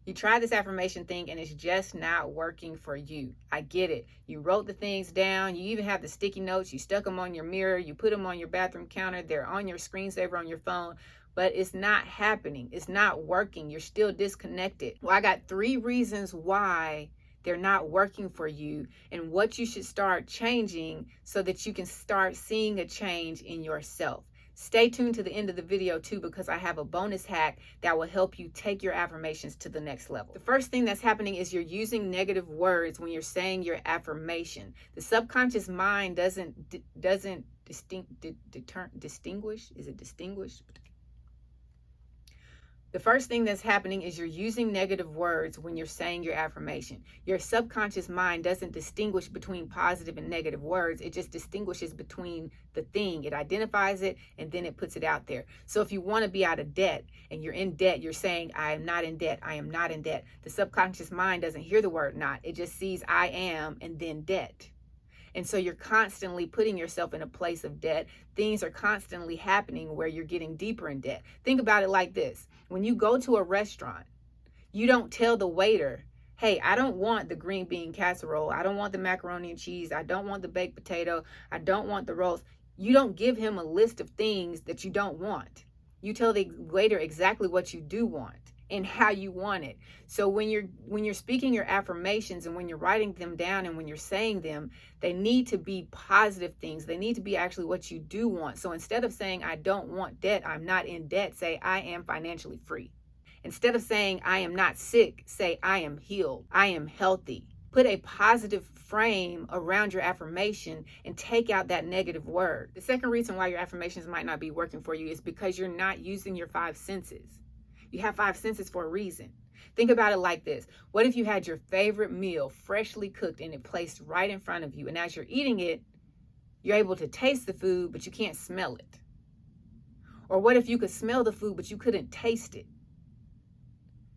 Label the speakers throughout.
Speaker 1: You try this affirmation thing and it's just not working for you. I get it. You wrote the things down. You even have the sticky notes. You stuck them on your mirror. You put them on your bathroom counter. They're on your screensaver on your phone. But it's not happening. It's not working. You're still disconnected. Well, I got 3 reasons why they're not working for you and what you should start changing so that you can start seeing a change in yourself. Stay tuned to the end of the video too, because I have a bonus hack that will help you take your affirmations to the next level. The first thing that's happening is you're using negative words when you're saying your affirmation. The subconscious mind doesn't distinguish. Is it distinguish? The first thing that's happening is you're using negative words when you're saying your affirmation. Your subconscious mind doesn't distinguish between positive and negative words. It just distinguishes between the thing. It identifies it and then it puts it out there. So if you want to be out of debt and you're in debt, you're saying, I am not in debt. I am not in debt. The subconscious mind doesn't hear the word not. It just sees I am and then debt. And so you're constantly putting yourself in a place of debt. Things are constantly happening where you're getting deeper in debt. Think about it like this. When you go to a restaurant, you don't tell the waiter, hey, I don't want the green bean casserole. I don't want the macaroni and cheese. I don't want the baked potato. I don't want the rolls. You don't give him a list of things that you don't want. You tell the waiter exactly what you do want and how you want it. So when you're speaking your affirmations and when you're writing them down and when you're saying them, they need to be positive things. They need to be actually what you do want. So instead of saying, I don't want debt, I'm not in debt, say, I am financially free. Instead of saying, I am not sick, say, I am healed, I am healthy. Put a positive frame around your affirmation and take out that negative word. The second reason why your affirmations might not be working for you is because you're not using your 5 senses. You have 5 senses for a reason. Think about it like this. What if you had your favorite meal freshly cooked and it placed right in front of you? And as you're eating it, you're able to taste the food, but you can't smell it. Or what if you could smell the food, but you couldn't taste it?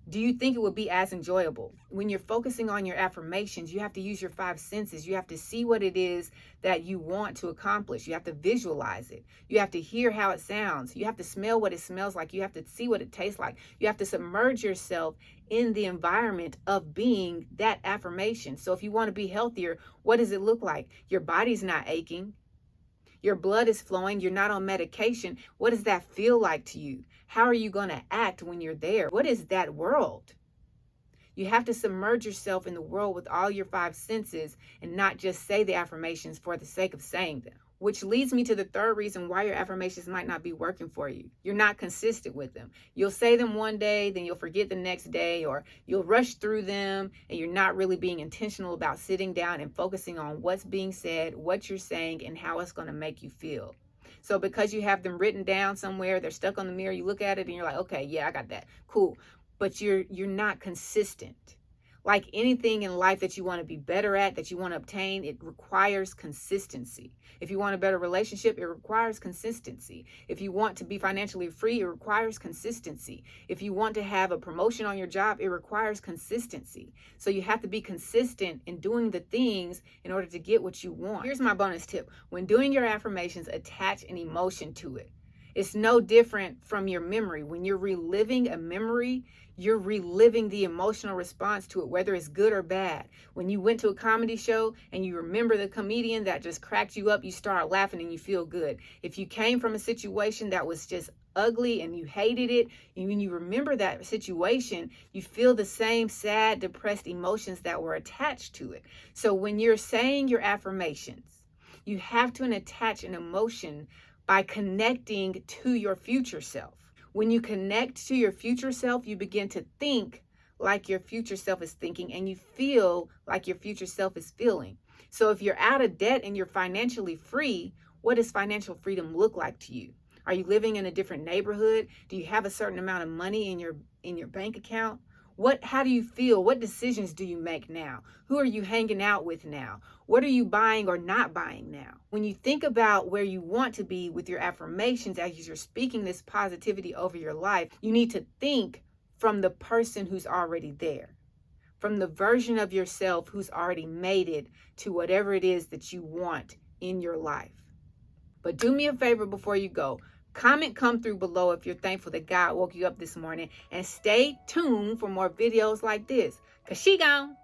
Speaker 1: Do you think it would be as enjoyable? When you're focusing on your affirmations, you have to use your 5 senses. You have to see what it is that you want to accomplish. You have to visualize it. You have to hear how it sounds. You have to smell what it smells like. You have to see what it tastes like. You have to submerge yourself in the environment of being that affirmation. So if you want to be healthier, what does it look like? Your body's not aching. Your blood is flowing. You're not on medication. What does that feel like to you? How are you going to act when you're there? What is that world? You have to submerge yourself in the world with all your 5 senses and not just say the affirmations for the sake of saying them. Which leads me to the third reason why your affirmations might not be working for you. You're not consistent with them. You'll say them one day, then you'll forget the next day, or you'll rush through them and you're not really being intentional about sitting down and focusing on what's being said, what you're saying, and how it's going to make you feel. So because you have them written down somewhere, they're stuck on the mirror, you look at it and you're like, okay, yeah, I got that. Cool. But you're not consistent. Like anything in life that you want to be better at, that you want to obtain, it requires consistency. If you want a better relationship, it requires consistency. If you want to be financially free, it requires consistency. If you want to have a promotion on your job, it requires consistency. So you have to be consistent in doing the things in order to get what you want. Here's my bonus tip. When doing your affirmations, attach an emotion to it. It's no different from your memory. When you're reliving a memory, you're reliving the emotional response to it, whether it's good or bad. When you went to a comedy show and you remember the comedian that just cracked you up, you start laughing and you feel good. If you came from a situation that was just ugly and you hated it, and when you remember that situation, you feel the same sad, depressed emotions that were attached to it. So when you're saying your affirmations, you have to attach an emotion by connecting to your future self. When you connect to your future self, you begin to think like your future self is thinking and you feel like your future self is feeling. So if you're out of debt and you're financially free, what does financial freedom look like to you? Are you living in a different neighborhood? Do you have a certain amount of money in your bank account? How do you feel? What decisions do you make now? Who are you hanging out with now? What are you buying or not buying now? When you think about where you want to be with your affirmations as you're speaking this positivity over your life, you need to think from the person who's already there, from the version of yourself who's already made it to whatever it is that you want in your life. But do me a favor before you go. Comment come through below if you're thankful that God woke you up this morning. And stay tuned for more videos like this. 'Cause she gone.